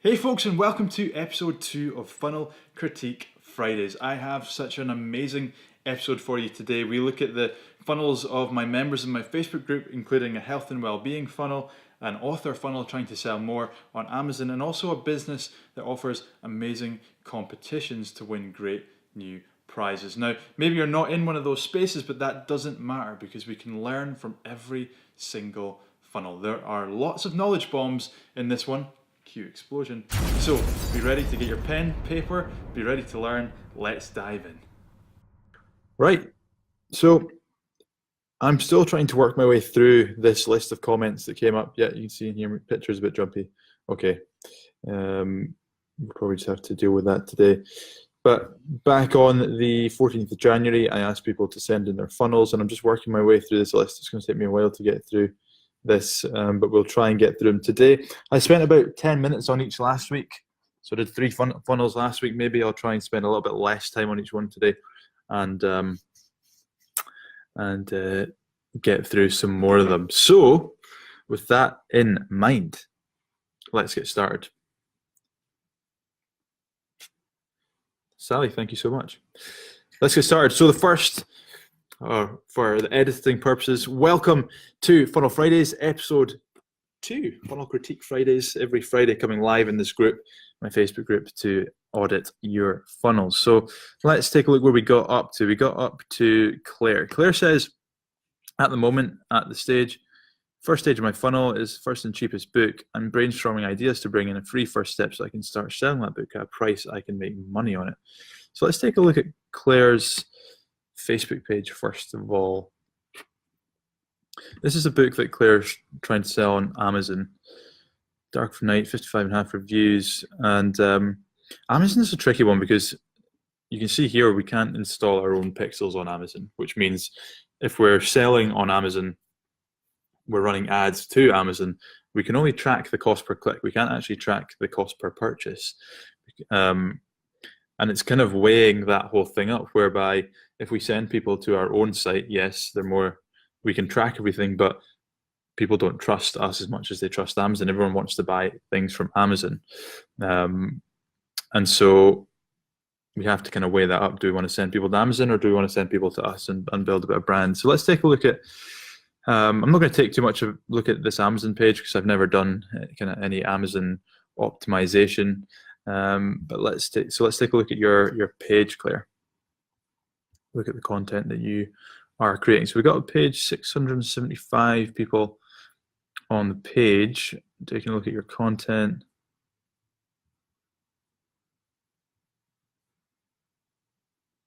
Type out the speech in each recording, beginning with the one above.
Hey folks, and welcome to episode 2 of Funnel Critique Fridays. I have such an amazing episode for you today. We look at the funnels of my members in my Facebook group, including a health and well-being funnel, an author funnel trying to sell more on Amazon, and also a business that offers amazing competitions to win great new prizes. Now, maybe you're not in one of those spaces, but that doesn't matter because we can learn from every single funnel. There are lots of knowledge bombs in this one. Cue explosion. So, be ready to get your pen, paper, be ready to learn. Let's dive in. Right, so I'm still trying to work my way through this list of comments that came up. Yeah, you can see in here, picture's a bit jumpy. Okay, we'll probably just have to deal with that today. But back on the 14th of January, I asked people to send in their funnels, and I'm just working my way through this list. It's going to take me a while to get through this, but we'll try and get through them today. I spent about 10 minutes on each last week, so I did 3 funnels last week. Maybe I'll try and spend a little bit less time on each one today, and get through some more of them. So with that in mind, let's get started. Sally, thank you so much. Let's get started. So the first, for the editing purposes, welcome to Funnel Fridays, episode 2. Funnel Critique Fridays, every Friday coming live in this group, my Facebook group, to audit your funnels. So let's take a look where we got up to. We got up to Claire. Claire says, at the moment, at the stage, first stage of my funnel is first and cheapest book. I'm brainstorming ideas to bring in a free first step so I can start selling that book at a price I can make money on it. So let's take a look at Claire's Facebook page first of all. This is a book that Claire's trying to sell on Amazon. Dark of Night, 55.5 reviews. And Amazon is a tricky one because you can see here we can't install our own pixels on Amazon, which means if we're selling on Amazon, we're running ads to Amazon, we can only track the cost per click. We can't actually track the cost per purchase. And it's kind of weighing that whole thing up, whereby if we send people to our own site, yes, we can track everything, but people don't trust us as much as they trust Amazon. Everyone wants to buy things from Amazon. And so we have to kind of weigh that up. Do we want to send people to Amazon, or do we want to send people to us and build a bit of brand? So let's take a look at, I'm not going to take too much of a look at this Amazon page because I've never done kind of any Amazon optimization. But let's take a look at your page, Claire. Look at the content that you are creating. So we've got a page, 675 people on the page. Taking a look at your content.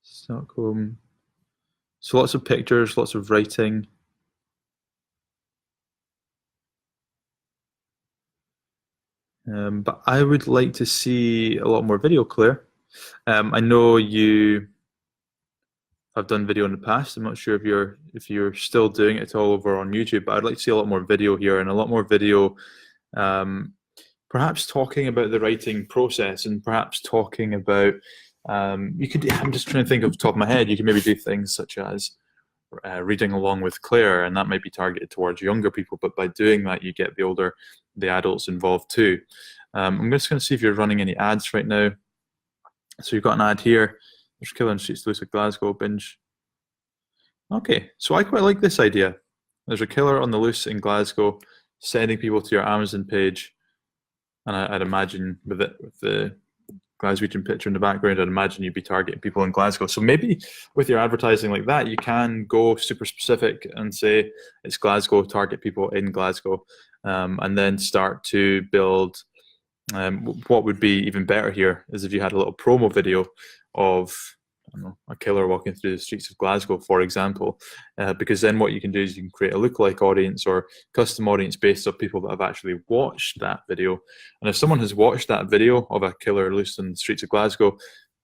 Stockholm. So lots of pictures, lots of writing. But I would like to see a lot more video, Claire. I know you have done video in the past. I'm not sure if you're still doing it at all over on YouTube, but I'd like to see a lot more video here, and a lot more video, perhaps talking about the writing process, and perhaps talking about, I'm just trying to think off the top of my head, you can maybe do things such as reading along with Claire, and that might be targeted towards younger people, but by doing that you get the adults involved too. I'm just going to see if you're running any ads right now. So you've got an ad here. There's Killer on Streets Loose of Glasgow, binge. Okay, so I quite like this idea. There's a killer on the loose in Glasgow, sending people to your Amazon page, and I'd imagine with the Glaswegian picture in the background, I'd imagine you'd be targeting people in Glasgow. So maybe with your advertising like that, you can go super specific and say it's Glasgow, target people in Glasgow, and then start to build. What would be even better here is if you had a little promo video of, I don't know, a killer walking through the streets of Glasgow, for example, because then what you can do is you can create a lookalike audience or custom audience based on people that have actually watched that video. And if someone has watched that video of a killer loose in the streets of Glasgow,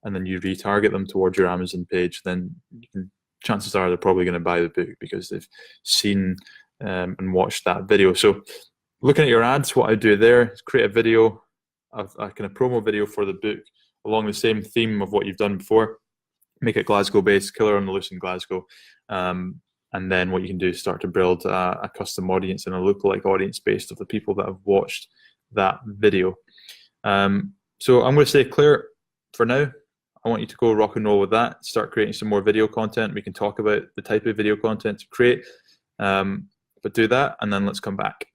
and then you retarget them towards your Amazon page, then chances are they're probably going to buy the book because they've seen and watched that video. So looking at your ads, what I do there is create a video, a kind of promo video for the book along the same theme of what you've done before. Make it Glasgow based, killer on the loose in Glasgow. And then what you can do is start to build a custom audience and a lookalike audience based of the people that have watched that video. So I'm going to say, Claire, for now, I want you to go rock and roll with that. Start creating some more video content. We can talk about the type of video content to create, but do that, and then let's come back.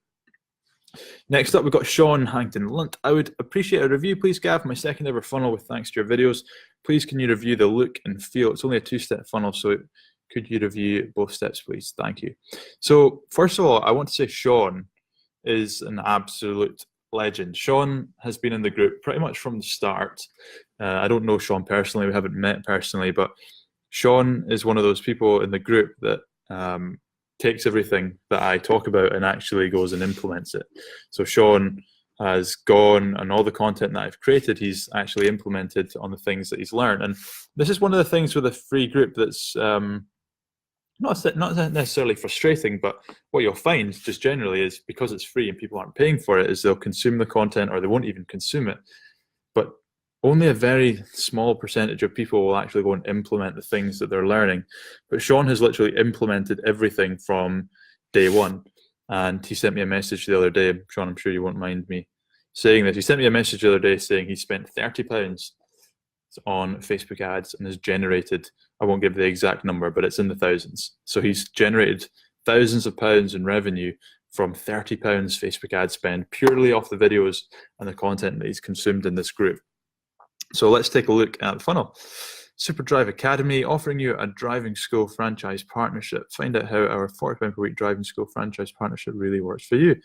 Next up, we've got Sean Hankton-Lunt. I would appreciate a review, please, Gav. My second ever funnel with thanks to your videos. Please, can you review the look and feel? It's only a 2-step funnel, so could you review both steps, please? Thank you. So first of all, I want to say Sean is an absolute legend. Sean has been in the group pretty much from the start. I don't know Sean personally. We haven't met personally, but Sean is one of those people in the group that takes everything that I talk about and actually goes and implements it. So Sean has gone, and all the content that I've created, he's actually implemented on the things that he's learned. And this is one of the things with a free group that's not necessarily frustrating, but what you'll find just generally is, because it's free and people aren't paying for it, is they'll consume the content or they won't even consume it. But only a very small percentage of people will actually go and implement the things that they're learning. But Sean has literally implemented everything from day one. And he sent me a message the other day. Sean, I'm sure you won't mind me saying this. He sent me a message the other day saying he spent £30 on Facebook ads and has generated, I won't give the exact number, but it's in the thousands. So he's generated thousands of pounds in revenue from £30 Facebook ad spend purely off the videos and the content that he's consumed in this group. So let's take a look at the funnel. Superdrive Academy, offering you a driving school franchise partnership. Find out how our £40 per week driving school franchise partnership really works for you.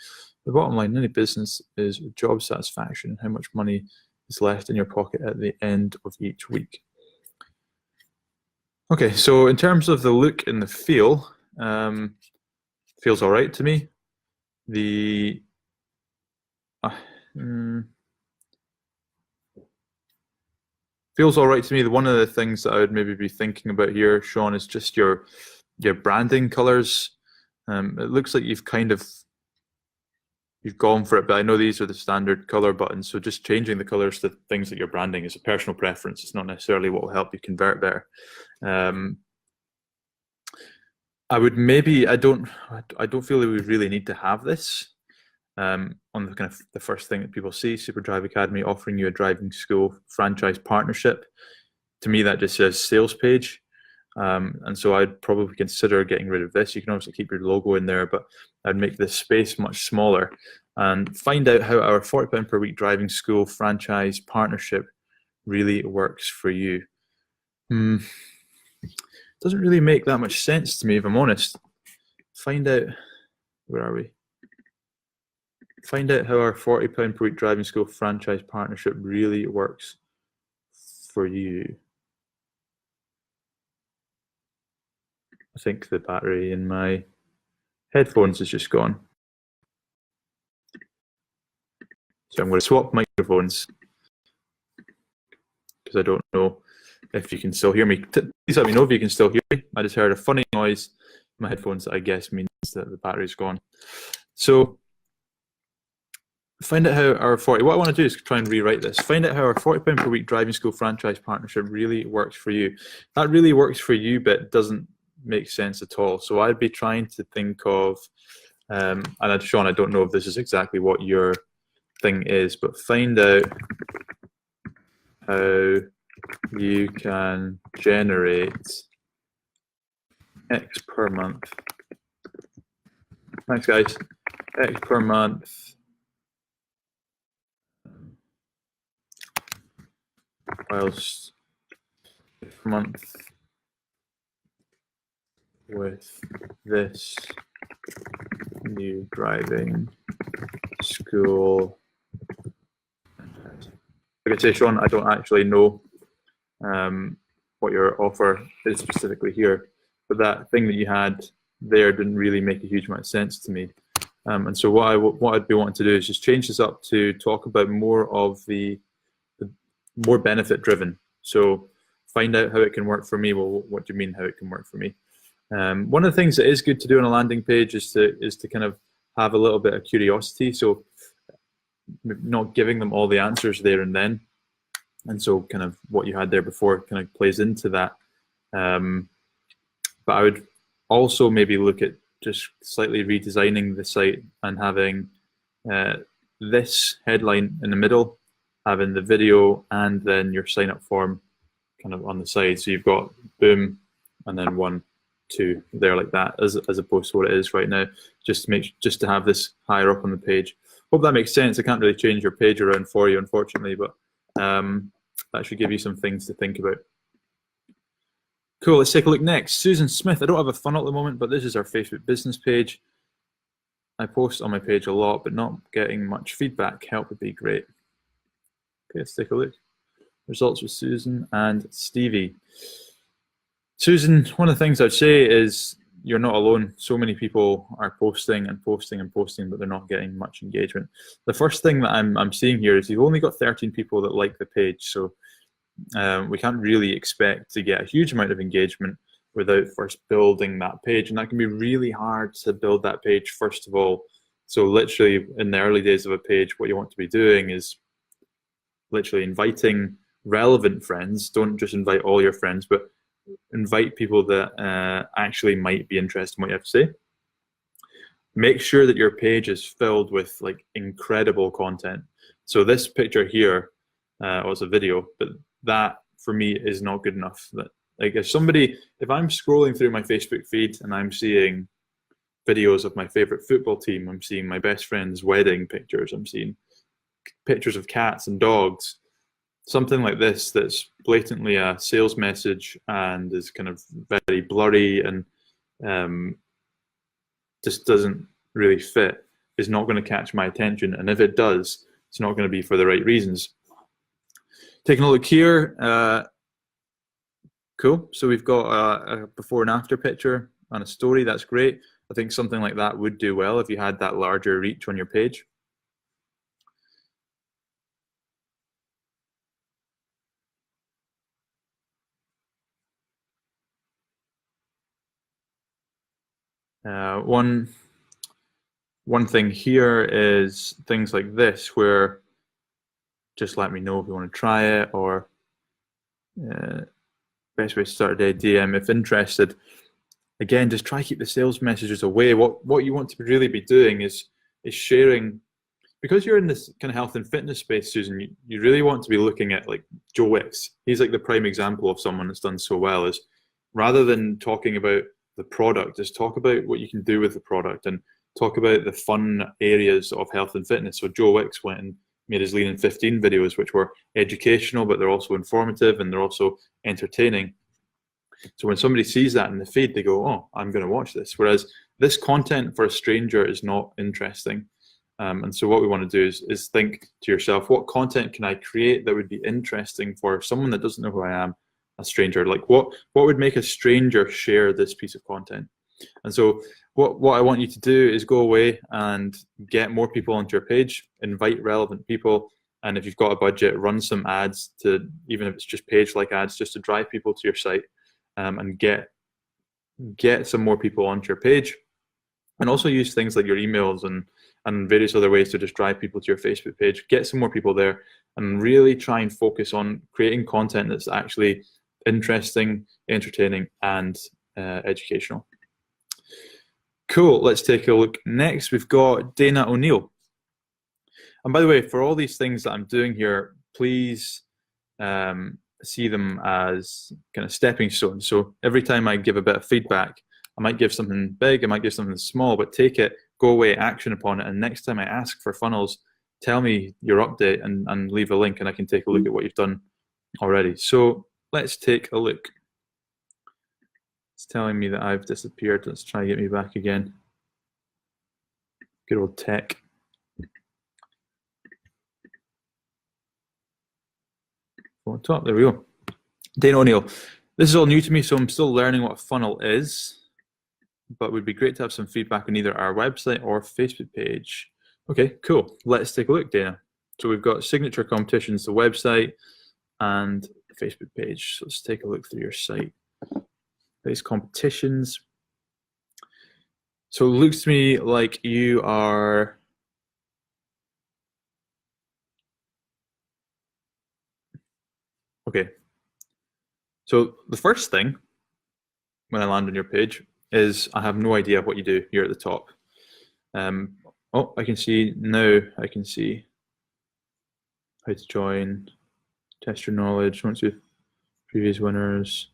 The bottom line in any business is job satisfaction and how much money is left in your pocket at the end of each week. Okay, so in terms of the look and the feel, feels all right to me. Feels all right to me. One of the things that I would maybe be thinking about here, Sean, is just your branding colors. It looks like you've gone for it, but I know these are the standard color buttons. So just changing the colors to things that you're branding is a personal preference. It's not necessarily what will help you convert better. I would maybe, I don't feel that we really need to have this. On the kind of the first thing that people see, Superdrive Academy offering you a driving school franchise partnership. To me, that just says sales page. And so I'd probably consider getting rid of this. You can obviously keep your logo in there, but I'd make this space much smaller and find out how our £40 per week driving school franchise partnership really works for you. Doesn't really make that much sense to me, if I'm honest. Find out, where are we? Find out how our £40 per week driving school franchise partnership really works for you. I think the battery in my headphones is just gone. So I'm going to swap microphones because I don't know if you can still hear me. Please let me know if you can still hear me. I just heard a funny noise in my headphones that I guess means that the battery's gone. So find out how our what I want to do is try and rewrite this. Find out how our £40 per week driving school franchise partnership really works for you. That really works for you bit doesn't make sense at all. So I'd be trying to think of, and Sean, I don't know if this is exactly what your thing is, but find out how you can generate X per month. Thanks, guys. X per month. Whilst per month with this new driving school. Like I say, Sean, I don't actually know what your offer is specifically here, but that thing that you had there didn't really make a huge amount of sense to me. And so what I'd be wanting to do is just change this up to talk about more of the more benefit driven. So find out how it can work for me. Well, what do you mean how it can work for me? One of the things that is good to do on a landing page is to kind of have a little bit of curiosity. So not giving them all the answers there and then. And so kind of what you had there before kind of plays into that. But I would also maybe look at just slightly redesigning the site and having this headline in the middle having the video and then your sign up form kind of on the side. So you've got boom and then 1, 2 there like that, as opposed to what it is right now, just to have this higher up on the page. Hope that makes sense. I can't really change your page around for you, unfortunately, but that should give you some things to think about. Cool, let's take a look next. Susan Smith. I don't have a funnel at the moment, but this is our Facebook business page. I post on my page a lot, but not getting much feedback. Help would be great. Okay, let's take a look. Results with Susan and Stevie. Susan, one of the things I'd say is you're not alone. So many people are posting and posting and posting, but they're not getting much engagement. The first thing that I'm seeing here is you've only got 13 people that like the page, so we can't really expect to get a huge amount of engagement without first building that page, and that can be really hard to build that page first of all. So literally in the early days of a page, what you want to be doing is literally inviting relevant friends. Don't just invite all your friends, but invite people that actually might be interested in what you have to say. Make sure that your page is filled with like incredible content. So this picture here was a video, but that for me is not good enough. That like if I'm scrolling through my Facebook feed and I'm seeing videos of my favorite football team, I'm seeing my best friend's wedding pictures, I'm seeing pictures of cats and dogs, something like this that's blatantly a sales message and is kind of very blurry and just doesn't really fit, is not going to catch my attention. And if it does, it's not going to be for the right reasons. Taking a look here, cool. So we've got a before and after picture and a story. That's great. I think something like that would do well if you had that larger reach on your page. One thing here is things like this, where just let me know if you want to try it, or best way to start a day, DM if interested. Again, just try to keep the sales messages away. What you want to really be doing is sharing, because you're in this kind of health and fitness space, Susan, you really want to be looking at like Joe Wicks. He's like the prime example of someone that's done so well, is rather than talking about the product, just talk about what you can do with the product and talk about the fun areas of health and fitness. So Joe Wicks went and made his Lean in 15 videos, which were educational, but they're also informative and they're also entertaining. So when somebody sees that in the feed, they go, oh, I'm going to watch this. Whereas this content for a stranger is not interesting. And so what we want to do is think to yourself, what content can I create that would be interesting for someone that doesn't know who I am, a stranger? Like what would make a stranger share this piece of content? And so what I want you to do is go away and get more people onto your page, invite relevant people, and if you've got a budget, run some ads, to even if it's just page-like ads, just to drive people to your site, and get some more people onto your page. And also use things like your emails and various other ways to just drive people to your Facebook page. Get some more people there and really try and focus on creating content that's actually interesting, entertaining, and educational. Cool, let's take a look next. We've got Dana O'Neill. And by the way, for all these things that I'm doing here, please see them as kind of stepping stones. So every time I give a bit of feedback, I might give something big, I might give something small, but take it, go away, action upon it. And next time I ask for funnels, tell me your update and leave a link and I can take a look at what you've done already. So let's take a look. It's telling me that I've disappeared. Let's try and get me back again. Good old tech. On top, there we go. Dana O'Neill. This is all new to me, so I'm still learning what a funnel is, but it would be great to have some feedback on either our website or Facebook page. Okay, cool. Let's take a look, Dana. So we've got signature competitions, the website, and the Facebook page. So let's take a look through your site. These competitions. So it looks to me like you are okay. So the first thing when I land on your page is I have no idea what you do here at the top. Oh, I can see now. I can see how to join, test your knowledge, once you've previous winners,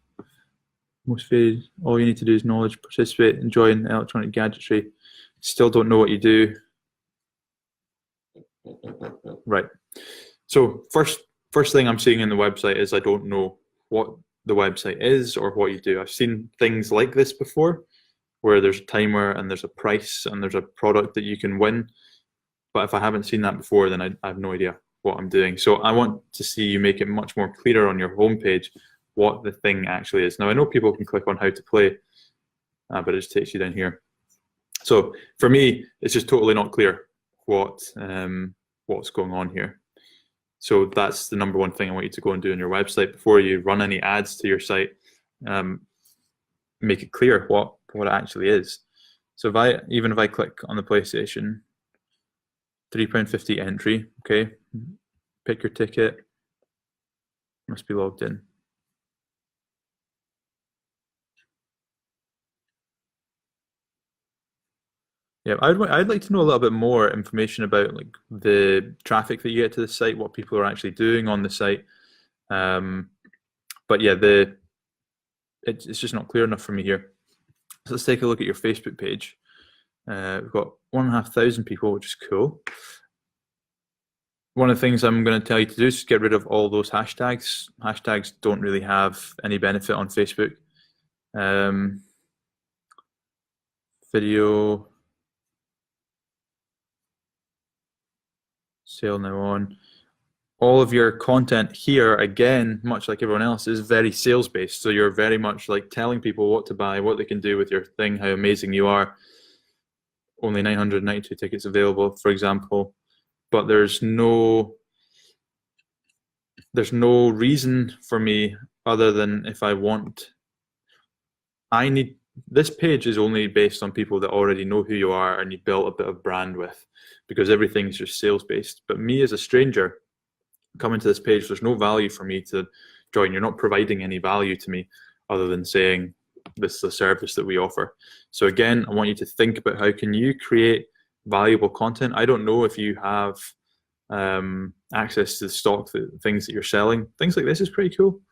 most varied, all you need to do is knowledge, participate, and join electronic gadgetry. Still don't know what you do. Right. So first thing I'm seeing in the website is I don't know what the website is or what you do. I've seen things like this before where there's a timer and there's a price and there's a product that you can win. But if I haven't seen that before, then I have no idea what I'm doing. So I want to see you make it much more clearer on your homepage what the thing actually is. Now, I know people can click on how to play, but it just takes you down here. So for me, it's just totally not clear what's going on here. So that's the number one thing I want you to go and do on your website before you run any ads to your site. Make it clear what it actually is. So even if I click on the PlayStation, £3.50 entry, okay, pick your ticket, must be logged in. Yeah, I'd like to know a little bit more information about like the traffic that you get to the site, what people are actually doing on the site. But yeah, it's just not clear enough for me here. So let's take a look at your Facebook page. We've got 1,500 people, which is cool. One of the things I'm going to tell you to do is get rid of all those hashtags. Hashtags don't really have any benefit on Facebook. Video, sale now on. All of your content here, again, much like everyone else, is very sales based. So you're very much like telling people what to buy, what they can do with your thing, how amazing you are. Only 992 tickets available, for example. But there's no reason for me other than if this page is only based on people that already know who you are and you built a bit of brand with, because everything's just sales based. But me as a stranger coming to this page, there's no value for me to join. You're not providing any value to me other than saying this is a service that we offer. So again, I want you to think about how can you create valuable content. I don't know if you have access to the stock, things that you're selling. Things like this is pretty cool.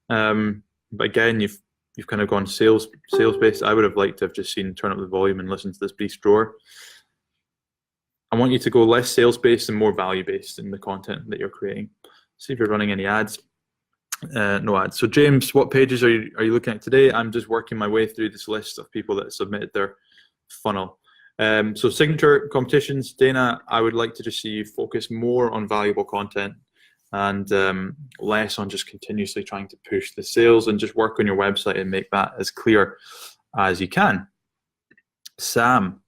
But again, you've kind of gone sales based. I would have liked to have just seen turn up the volume and listen to this beast roar. I want you to go less sales based and more value based in the content that you're creating. See if you're running any ads. No ads. So James, what pages are you looking at today? I'm just working my way through this list of people that submitted their funnel. So signature competitions, Dana, I would like to just see you focus more on valuable content and less on just continuously trying to push the sales, and just work on your website and make that as clear as you can. Sam,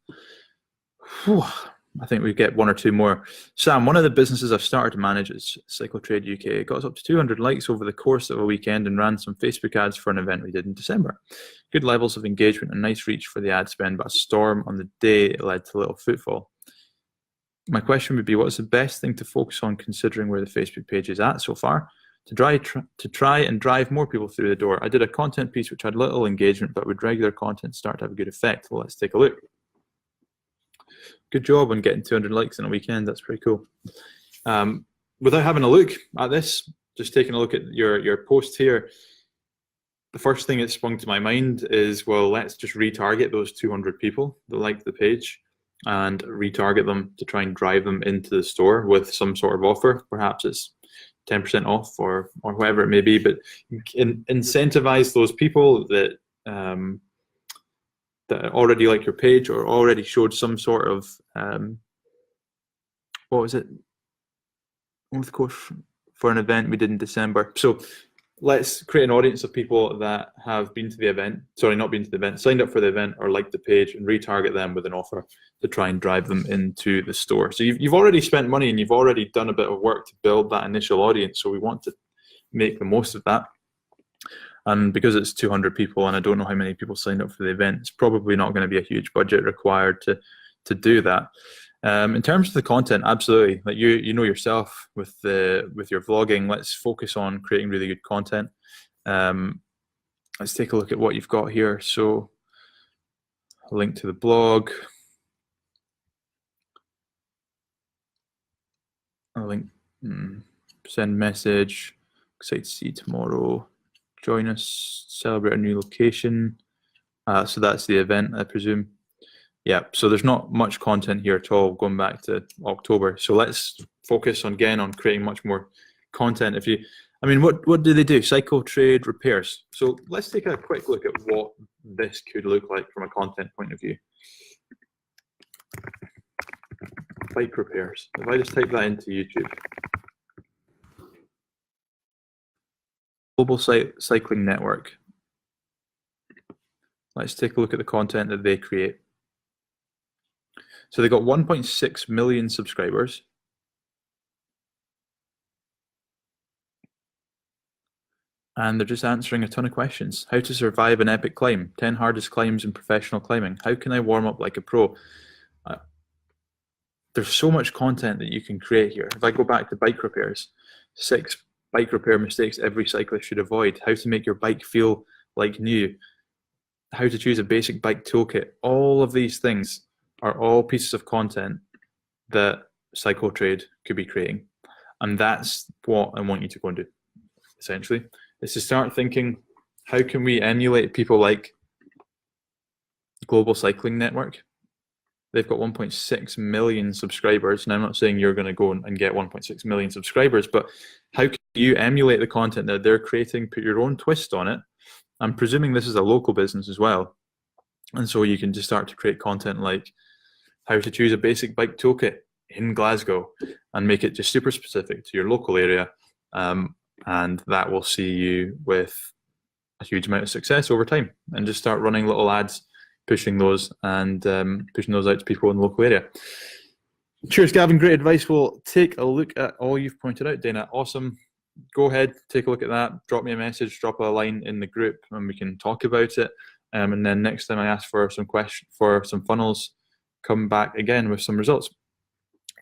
whew, I think we get one or two more. Sam, one of the businesses I've started to manage is Cyclotrade UK. It got us up to 200 likes over the course of a weekend and ran some Facebook ads for an event we did in December. Good levels of engagement and nice reach for the ad spend, but a storm on the day led to little footfall. My question would be, what's the best thing to focus on considering where the Facebook page is at so far to try and drive more people through the door? I did a content piece which had little engagement, but would regular content start to have a good effect? Well, let's take a look. Good job on getting 200 likes in a weekend. That's pretty cool. Without having a look at this, just taking a look at your post here, the first thing that sprung to my mind is, well, let's just retarget those 200 people that liked the page and retarget them to try and drive them into the store with some sort of offer. Perhaps it's 10% off or whatever it may be, but incentivize those people that already like your page or already showed some sort of what was it? Of course, for an event we did in December. So let's create an audience of people that have been to the event, sorry, not been to the event, signed up for the event or liked the page, and retarget them with an offer to try and drive them into the store. So you've already spent money and you've already done a bit of work to build that initial audience. So we want to make the most of that. And because it's 200 people and I don't know how many people signed up for the event, it's probably not going to be a huge budget required to do that. In terms of the content, absolutely. Like you know yourself with your vlogging, let's focus on creating really good content. Let's take a look at what you've got here. So a link to the blog, a link. send message, excited to see you tomorrow, join us, celebrate a new location. So that's the event, I presume. Yeah, so there's not much content here at all going back to October. So let's focus on, again, on creating much more content. What do they do? Cycle, trade, repairs. So let's take a quick look at what this could look like from a content point of view. Bike repairs. If I just type that into YouTube. Global Cycling Network. Let's take a look at the content that they create. So they got 1.6 million subscribers. And they're just answering a ton of questions. How to survive an epic climb, 10 hardest climbs in professional climbing. How can I warm up like a pro? There's so much content that you can create here. If I go back to bike repairs, 6 bike repair mistakes every cyclist should avoid. How to make your bike feel like new. How to choose a basic bike toolkit. All of these things are all pieces of content that Cycle Trade could be creating. And that's what I want you to go and do, essentially, is to start thinking, how can we emulate people like Global Cycling Network? They've got 1.6 million subscribers. And I'm not saying you're going to go and get 1.6 million subscribers, but how can you emulate the content that they're creating, put your own twist on it? I'm presuming this is a local business as well. And so you can just start to create content like how to choose a basic bike toolkit in Glasgow and make it just super specific to your local area. And that will see you with a huge amount of success over time, and just start running little ads, pushing those and pushing those out to people in the local area. Cheers, Gavin. Great advice. We'll take a look at all you've pointed out, Dana. Awesome. Go ahead, take a look at that. Drop me a message, drop a line in the group, and we can talk about it. And then next time I ask for some funnels, come back again with some results.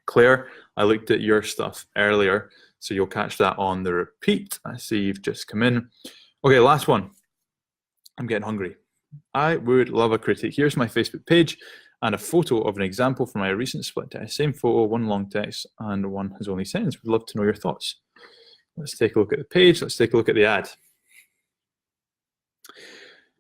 Claire, I looked at your stuff earlier, so you'll catch that on the repeat. I see you've just come in. Okay, last one. I'm getting hungry. I would love a critique. Here's my Facebook page and a photo of an example from my recent split test. Same photo, one long text and one has only sentence. Would love to know your thoughts. Let's take a look at the page. Let's take a look at the ad.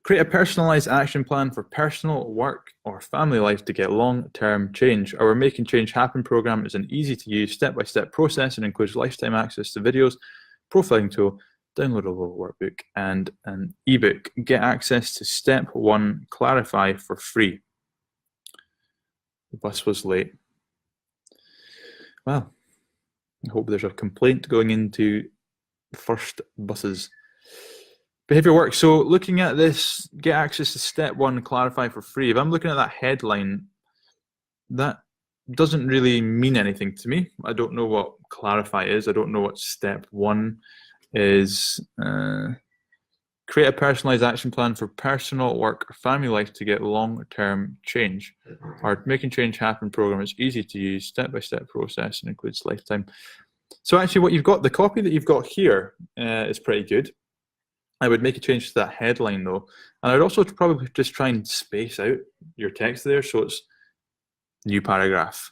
Create a personalized action plan for personal, work, or family life to get long-term change. Our Making Change Happen program is an easy-to-use, step-by-step process and includes lifetime access to videos, profiling tool, downloadable workbook, and an ebook. Get access to step 1, clarify for free. The bus was late. Well, I hope there's a complaint going into the first buses. Behavior work. So looking at this, get access to step 1, clarify for free. If I'm looking at that headline, that doesn't really mean anything to me. I don't know what clarify is. I don't know what step 1 is. Create a personalized action plan for personal, work, or family life to get long-term change. Our Making Change Happen program is easy to use, step-by-step process and includes lifetime. So actually what you've got, the copy that you've got here is pretty good. I would make a change to that headline though. And I'd also probably just try and space out your text there. So it's new paragraph,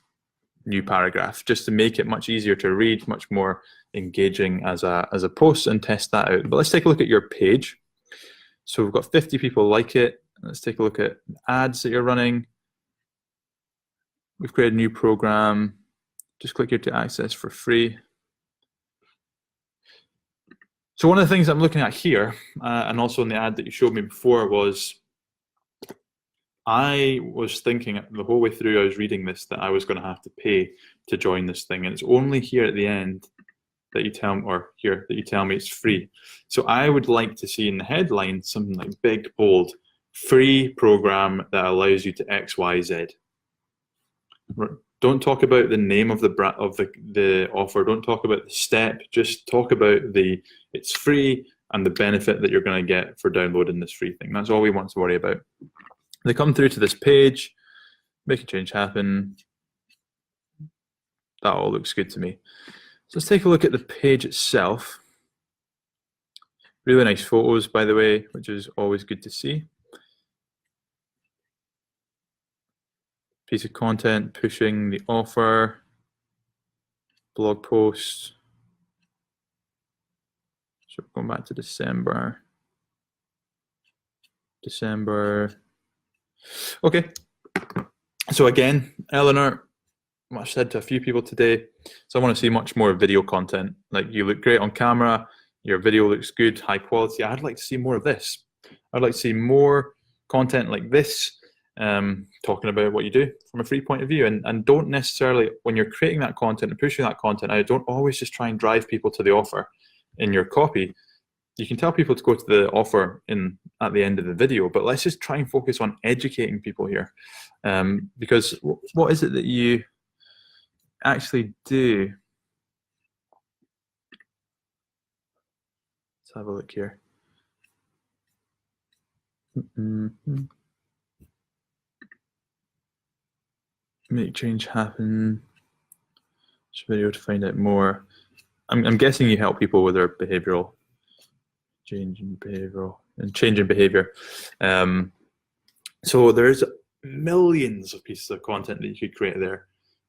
just to make it much easier to read, much more engaging as a post, and test that out. But let's take a look at your page. So we've got 50 people like it. Let's take a look at ads that you're running. We've created a new program. Just click here to access for free. So one of the things I'm looking at here, and also in the ad that you showed me before, was I was thinking the whole way through I was reading this that I was going to have to pay to join this thing, and it's only here at the end that you tell me, or here that you tell me it's free. So I would like to see in the headline something like big, bold, free program that allows you to X, Y, Z. Don't talk about the name of the offer. Don't talk about the step. Just talk about it's free and the benefit that you're going to get for downloading this free thing. That's all we want to worry about. They come through to this page, make a change happen. That all looks good to me. So let's take a look at the page itself. Really nice photos, by the way, which is always good to see. Piece of content pushing the offer, blog post. So going back to December. Okay. So again, Eleanor, I've said to a few people today, so I want to see much more video content. Like, you look great on camera, your video looks good, high quality. I'd like to see more of this. I'd like to see more content like this, talking about what you do from a free point of view. And don't necessarily, when you're creating that content and pushing that content out, don't always just try and drive people to the offer in your copy. You can tell people to go to the offer at the end of the video, but let's just try and focus on educating people here. Because what is it that you actually do? Let's have a look here. Make change happen. This video to find out more. I'm guessing you help people with their behavioral change in behavior. So there's millions of pieces of content that you could create there.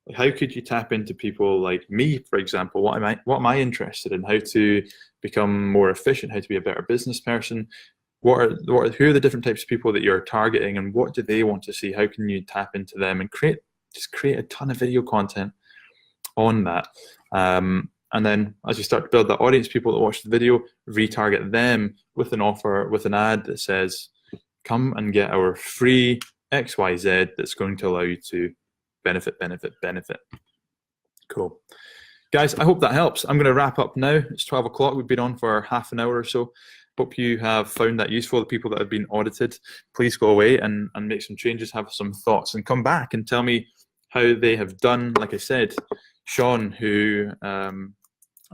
Like, how could you tap into people like me, for example? What am I interested in? How to become more efficient? How to be a better business person? Who are the different types of people that you're targeting, and what do they want to see? How can you tap into them and create a ton of video content on that? And then as you start to build that audience, people that watch the video, retarget them with an offer, with an ad that says, come and get our free XYZ that's going to allow you to benefit. Cool. Guys, I hope that helps. I'm going to wrap up now. It's 12 o'clock. We've been on for half an hour or so. Hope you have found that useful. The people that have been audited, please go away and make some changes, have some thoughts, and come back and tell me how they have done. Like I said, Sean, who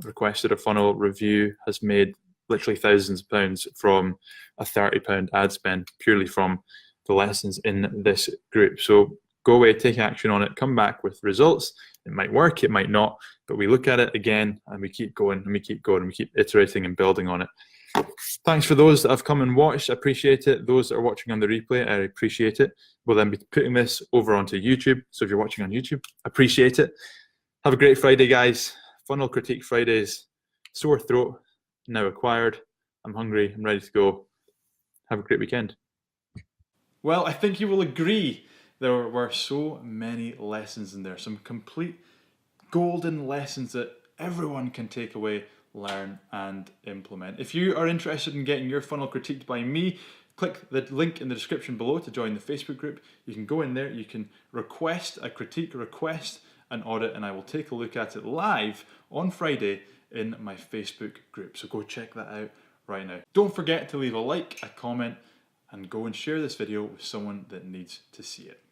requested a funnel review, has made literally thousands of pounds from a £30 ad spend purely from the lessons in this group. So go away, take action on it, come back with results. It might work, it might not, but we look at it again and we keep going and we keep going and we keep iterating and building on it. Thanks for those that have come and watched. I appreciate it. Those that are watching on the replay, I appreciate it. We'll then be putting this over onto YouTube. So if you're watching on YouTube, appreciate it. Have a great Friday, guys. Funnel Critique Fridays. Sore throat, now acquired. I'm hungry, I'm ready to go. Have a great weekend. Well, I think you will agree there were so many lessons in there. Some complete golden lessons that everyone can take away, learn and implement. If you are interested in getting your funnel critiqued by me, click the link in the description below to join the Facebook group. You can go in there, you can request a critique, request an audit, and I will take a look at it live on Friday in my Facebook group. So go check that out right now. Don't forget to leave a like, a comment, and go and share this video with someone that needs to see it.